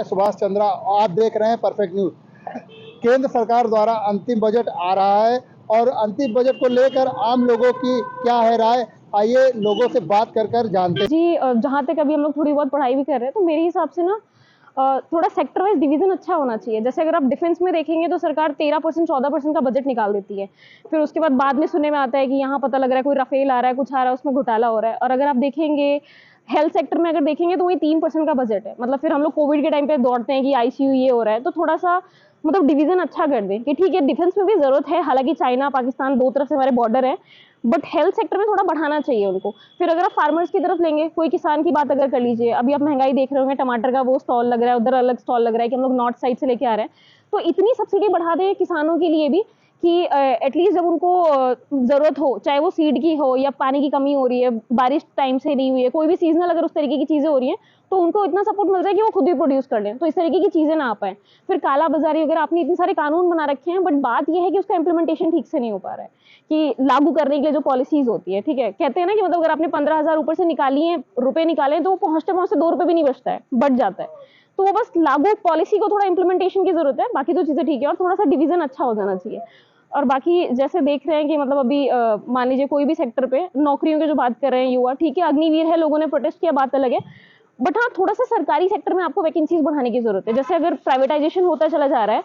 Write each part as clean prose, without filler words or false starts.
मैं सुभाष चंद्रा और आप देख रहे हैं परफेक्ट न्यूज। केंद्र सरकार द्वारा अंतिम बजट आ रहा है और अंतिम बजट को लेकर आम लोगों की क्या है राय, आइए लोगों से बात कर जानते हैं। जी, जहाँ तक अभी हम लोग थोड़ी बहुत पढ़ाई भी कर रहे हैं, तो मेरे हिसाब से ना थोड़ा सेक्टर वाइज डिवीजन अच्छा होना चाहिए। जैसे अगर आप डिफेंस में देखेंगे तो सरकार 13% 14% का बजट निकाल देती है। फिर उसके बाद में सुनने में आता है कि यहाँ पता लग रहा है कोई राफेल आ रहा है, कुछ आ रहा है, उसमें घोटाला हो रहा है। और अगर आप देखेंगे हेल्थ सेक्टर में, अगर देखेंगे तो वही 3% का बजट है। मतलब फिर हम लोग कोविड के टाइम पे दौड़ते हैं कि आईसीयू ये हो रहा है। तो थोड़ा सा मतलब डिवीजन अच्छा कर दें कि ठीक है, डिफेंस में भी जरूरत है, हालांकि चाइना पाकिस्तान दो तरफ से हमारे बॉर्डर है, बट हेल्थ सेक्टर में थोड़ा बढ़ाना चाहिए उनको। फिर अगर आप फार्मर्स की तरफ लेंगे, कोई किसान की बात अगर कर लीजिए, अभी आप महंगाई देख रहे होंगे, टमाटर का वो स्टॉल लग रहा है, उधर अलग स्टॉल लग रहा है कि हम लोग नॉर्थ साइड से लेके आ रहे हैं। तो इतनी सब्सिडी बढ़ा दें किसानों के लिए भी कि एटलीस्ट जब उनको जरूरत हो, चाहे वो सीड की हो या पानी की कमी हो रही है, बारिश टाइम से नहीं हुई है, कोई भी सीजनल अगर उस तरीके की चीजें हो रही हैं, तो उनको इतना सपोर्ट मिल रहा है कि वो खुद ही प्रोड्यूस कर लें, तो इस तरीके की चीजें ना आ पाए। फिर काला बाजारी वगैरह, आपने इतने सारे कानून बना रखे हैं, बट बात यह है कि उसका इंप्लीमेंटेशन ठीक से नहीं हो पा रहा है कि लागू करने के लिए जो पॉलिसीज होती है, ठीक है, कहते हैं ना कि मतलब अगर आपने 15,000 ऊपर से निकाली है, रुपए निकाले, तो वो पहुंचते पहुंचते 2 रुपए भी नहीं बचता है, बढ़ जाता है। तो वो बस लागू पॉलिसी को थोड़ा इंप्लीमेंटेशन की जरूरत है, बाकी तो चीजें ठीक है, और थोड़ा सा डिवीजन अच्छा हो जाना चाहिए। और बाकी जैसे देख रहे हैं कि मतलब अभी मान लीजिए कोई भी सेक्टर पे नौकरियों की जो बात कर रहे हैं युवा, ठीक है, अग्निवीर है, लोगों ने प्रोटेस्ट किया, बात अलग है, बट हाँ, थोड़ा सा सरकारी सेक्टर में आपको वैकेंसीज बढ़ाने की जरूरत है। जैसे अगर प्राइवेटाइजेशन होता चला जा रहा है,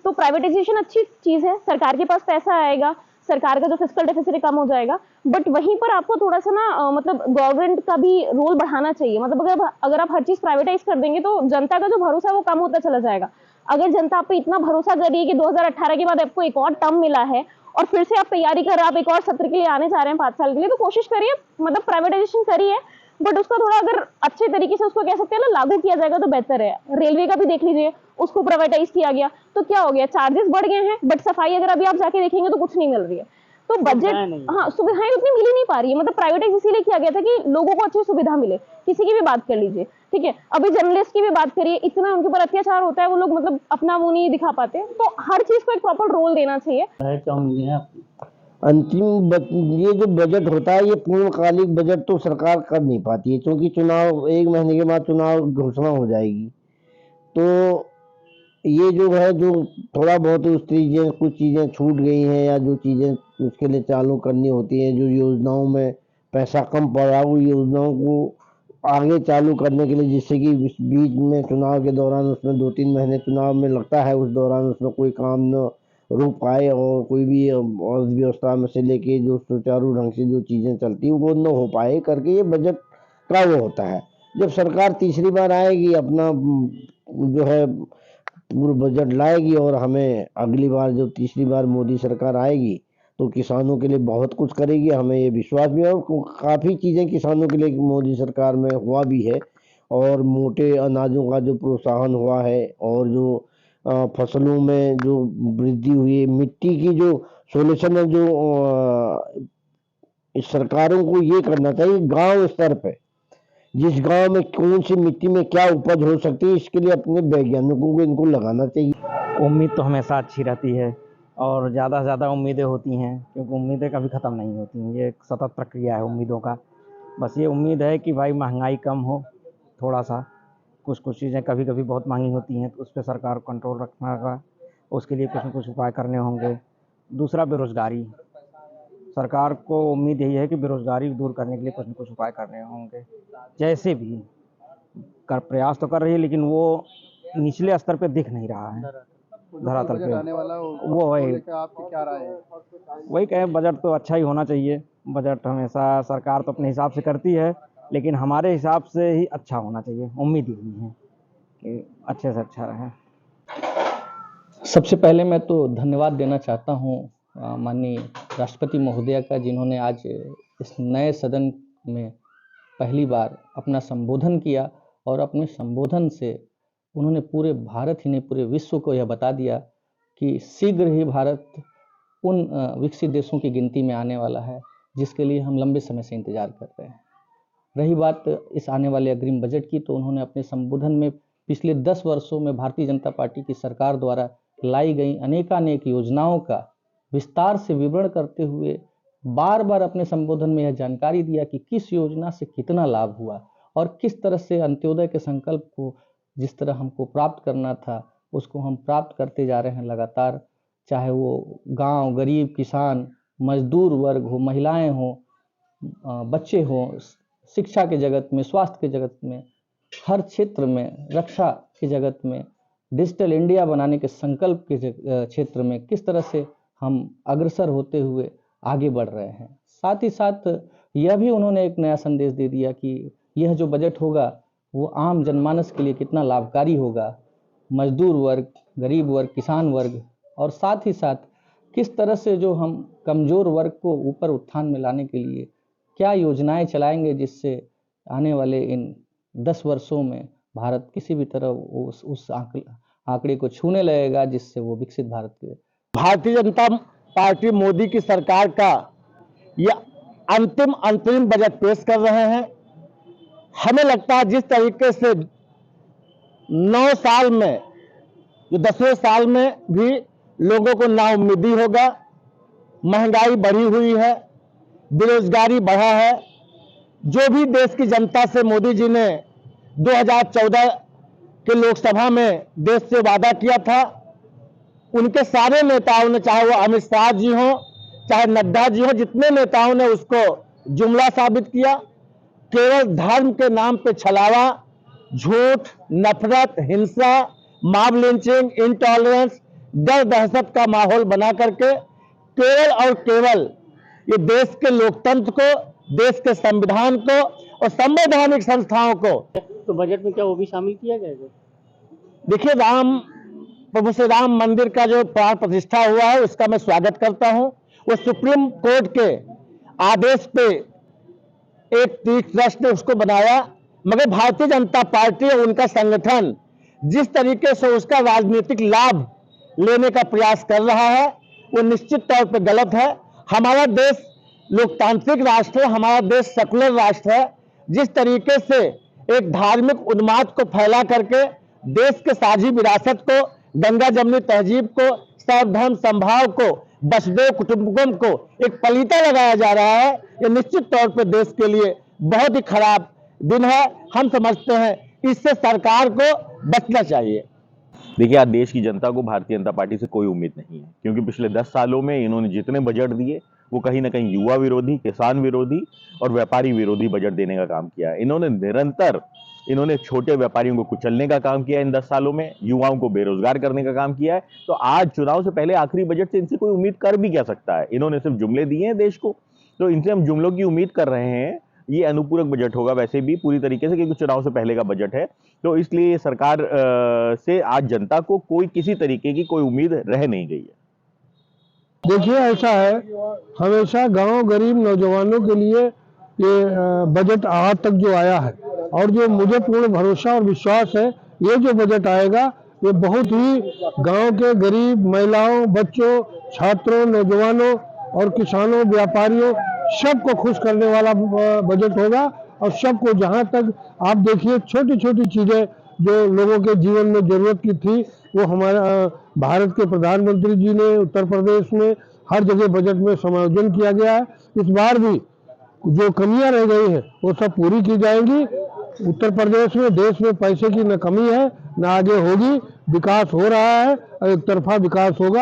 तो प्राइवेटाइजेशन अच्छी चीज है, सरकार के पास पैसा आएगा, सरकार का जो फिस्कल डेफिसिट कम हो जाएगा, बट वहीं पर आपको थोड़ा सा ना मतलब गवर्नमेंट का भी रोल बढ़ाना चाहिए। मतलब अगर आप हर चीज प्राइवेटाइज कर देंगे तो जनता का जो भरोसा है वो कम होता चला जाएगा। अगर जनता आप पे इतना भरोसा कर रही है कि 2018 के बाद आपको एक और टर्म मिला है और फिर से आप तैयारी कर रहे हैं, आप एक और सत्र के लिए आने जा रहे हैं 5 साल के लिए, तो कोशिश करिए, मतलब प्राइवेटाइजेशन करिए, बट उसका थोड़ा अगर अच्छे तरीके से उसको कह सकते हैं ना लागू किया जाएगा तो बेहतर है। रेलवे का भी देख लीजिए, उसको प्राइवेटाइज किया गया तो क्या हो गया, चार्जेस बढ़ गए हैं, बट सफाई अगर अभी आप जाके देखेंगे तो कुछ नहीं मिल रही है। तो बजट, हाँ, सुविधाएं उतनी मिल ही नहीं पा रही है। मतलब प्राइवेटाइज इसीलिए किया गया था कि लोगों को अच्छी सुविधा मिले। किसी की भी बात कर लीजिए, ठीक है, अभी जर्नलिस्ट की भी बात करिए, इतना उनके ऊपर अत्याचार होता है, वो लोग मतलब अपना वो नहीं दिखा पाते। तो हर चीज को एक प्रॉपर रोल देना चाहिए। ये जो बजट होता है, ये पूर्णकालिक बजट तो सरकार कर नहीं पाती है, क्योंकि चुनाव 1 महीने के बाद चुनाव घोषणा हो जाएगी। तो ये जो है, जो थोड़ा बहुत उस चीज़ें, कुछ चीज़ें छूट गई हैं या जो चीज़ें उसके लिए चालू करनी होती हैं, जो योजनाओं में पैसा कम पड़ रहा है, वो योजनाओं को आगे चालू करने के लिए, जिससे कि बीच में चुनाव के दौरान उसमें 2-3 महीने चुनाव में लगता है, उस दौरान उसमें कोई काम न रुक पाए और कोई भी अर्थव्यवस्था में से लेके जो सुचारू ढंग से जो चीज़ें चलती हैं वो न हो पाए करके ये बजट का वो होता है। जब सरकार तीसरी बार आएगी, अपना जो है पूर्व बजट लाएगी और हमें अगली बार जो तीसरी बार मोदी सरकार आएगी तो किसानों के लिए बहुत कुछ करेगी, हमें ये विश्वास भी है। और काफ़ी चीज़ें किसानों के लिए मोदी सरकार में हुआ भी है, और मोटे अनाजों का जो प्रोत्साहन हुआ है, और जो फसलों में जो वृद्धि हुई है, मिट्टी की जो सोल्यूशन है, जो इस सरकारों को ये करना चाहिए गांव स्तर पे, जिस गांव में कौन सी मिट्टी में क्या उपज हो सकती है, इसके लिए अपने वैज्ञानिकों को इनको लगाना चाहिए। उम्मीद तो हमेशा अच्छी रहती है और ज़्यादा से ज़्यादा उम्मीदें होती हैं, क्योंकि उम्मीदें कभी ख़त्म नहीं होती हैं। ये एक सतत प्रक्रिया है उम्मीदों का। बस ये उम्मीद है कि भाई महंगाई कम हो थोड़ा सा, कुछ चीज़ें कभी कभी बहुत महंगी होती हैं, तो उस पर सरकार को कंट्रोल रखना होगा, उसके लिए कुछ न कुछ उपाय करने होंगे। दूसरा, बेरोज़गारी, सरकार को उम्मीद यही है कि बेरोज़गारी दूर करने के लिए कुछ न कुछ उपाय करने होंगे। जैसे भी कर प्रयास तो कर रही है, लेकिन वो निचले स्तर पे दिख नहीं रहा है, धरातल पे। आने वाला वो वही आपकी क्या राय है? वही कहें, बजट तो अच्छा ही होना चाहिए। बजट हमेशा सरकार तो अपने हिसाब से करती है, लेकिन हमारे हिसाब से ही अच्छा होना चाहिए। उम्मीद यही है कि अच्छे से अच्छा रहे। सबसे पहले मैं तो धन्यवाद देना चाहता हूँ माननीय राष्ट्रपति महोदया का, जिन्होंने आज इस नए सदन में पहली बार अपना संबोधन किया, और अपने संबोधन से उन्होंने पूरे भारत ही नहीं पूरे विश्व को यह बता दिया कि शीघ्र ही भारत उन विकसित देशों की गिनती में आने वाला है जिसके लिए हम लंबे समय से इंतजार कर रहे हैं। रही बात इस आने वाले अग्रिम बजट की, तो उन्होंने अपने संबोधन में पिछले 10 वर्षों में भारतीय जनता पार्टी की सरकार द्वारा लाई गई अनेकानेक योजनाओं का विस्तार से विवरण करते हुए बार बार अपने संबोधन में यह जानकारी दिया कि किस योजना से कितना लाभ हुआ और किस तरह से अंत्योदय के संकल्प को जिस तरह हमको प्राप्त करना था उसको हम प्राप्त करते जा रहे हैं लगातार, चाहे वो गांव, गरीब, किसान, मजदूर वर्ग हो, महिलाएं हों, बच्चे हों, शिक्षा के जगत में, स्वास्थ्य के जगत में, हर क्षेत्र में, रक्षा के जगत में, डिजिटल इंडिया बनाने के संकल्प के क्षेत्र में किस तरह से हम अग्रसर होते हुए आगे बढ़ रहे हैं। साथ ही साथ यह भी उन्होंने एक नया संदेश दे दिया कि यह जो बजट होगा वो आम जनमानस के लिए कितना लाभकारी होगा, मजदूर वर्ग, गरीब वर्ग, किसान वर्ग, और साथ ही साथ किस तरह से जो हम कमज़ोर वर्ग को ऊपर उत्थान में लाने के लिए क्या योजनाएं चलाएंगे जिससे आने वाले इन 10 वर्षों में भारत किसी भी तरह उस आंकड़े को छूने लगेगा जिससे वो विकसित भारत के। भारतीय जनता पार्टी मोदी की सरकार का यह अंतरिम बजट पेश कर रहे हैं। हमें लगता है जिस तरीके से 9 साल में, जो 10वें साल में भी लोगों को नाउम्मीदी होगा, महंगाई बढ़ी हुई है, बेरोजगारी बढ़ा है। जो भी देश की जनता से मोदी जी ने 2014 के लोकसभा में देश से वादा किया था, उनके सारे नेताओं ने, चाहे वो अमित शाह जी हों, चाहे नड्डा जी हों, जितने नेताओं ने उसको जुमला साबित किया। केवल धर्म के नाम पे छलावा, झूठ, नफरत, हिंसा, मॉब लिंचिंग, इंटॉलरेंस, डर दहशत का माहौल बना करके केवल और केवल ये देश के लोकतंत्र को, देश के संविधान को और संवैधानिक संस्थाओं को। तो बजट में क्या वो भी शामिल किया जाएगा? देखिए, प्रभु श्री राम मंदिर का जो प्राण प्रतिष्ठा हुआ है उसका मैं स्वागत करता हूं। वो सुप्रीम कोर्ट के आदेश पे एक तीर्थ ट्रस्ट ने उसको बनाया, मगर भारतीय जनता पार्टी और उनका संगठन जिस तरीके से उसका राजनीतिक लाभ लेने का प्रयास कर रहा है वो निश्चित तौर पे गलत है। हमारा देश लोकतांत्रिक राष्ट्र है, हमारा देश सेकुलर राष्ट्र है। जिस तरीके से एक धार्मिक उन्माद को फैला करके देश के साझी विरासत को, गंगा जमुनी तहजीब को, सर्वधर्म संभाव को, वसुधैव कुटुंबकम को एक पलीता लगाया जा रहा है, ये निश्चित तौर पर देश के लिए बहुत ही खराब दिन है। हम समझते हैं इससे सरकार को बचना चाहिए। देखिए, आज देश की जनता को भारतीय जनता पार्टी से कोई उम्मीद नहीं है, क्योंकि पिछले 10 सालों में इन्होंने जितने बजट दिए वो कहीं ना कहीं युवा विरोधी, किसान विरोधी और व्यापारी विरोधी बजट देने का काम किया है। इन्होंने निरंतर छोटे व्यापारियों को कुचलने का काम किया है इन 10 सालों में, युवाओं को बेरोजगार करने का काम किया है। तो आज चुनाव से पहले आखिरी बजट से इनसे कोई उम्मीद कर भी क्या सकता है? इन्होंने सिर्फ जुमले दिए हैं देश को, तो इनसे हम जुमलों की उम्मीद कर रहे हैं। ये अनुपूरक बजट होगा वैसे भी पूरी तरीके से, क्योंकि चुनाव से पहले का बजट है। तो इसलिए सरकार से आज जनता को कोई किसी तरीके की कोई उम्मीद रह नहीं गई है। देखिए, ऐसा है, हमेशा गांव, गरीब, नौजवानों के लिए ये बजट आज तक जो आया है, और जो मुझे पूर्ण भरोसा और विश्वास है ये जो बजट आएगा ये बहुत ही गांव के गरीब, महिलाओं, बच्चों, छात्रों, नौजवानों और किसानों, व्यापारियों सबको खुश करने वाला बजट होगा। और सबको, जहां तक आप देखिए, छोटी छोटी चीजें जो लोगों के जीवन में जरूरत की थी वो हमारा भारत के प्रधानमंत्री जी ने उत्तर प्रदेश में हर जगह बजट में समायोजन किया गया है। इस बार भी जो कमियां रह गई है वो सब पूरी की जाएंगी। उत्तर प्रदेश में, देश में पैसे की न कमी है न आगे होगी। विकास हो रहा है और एक तरफा विकास होगा।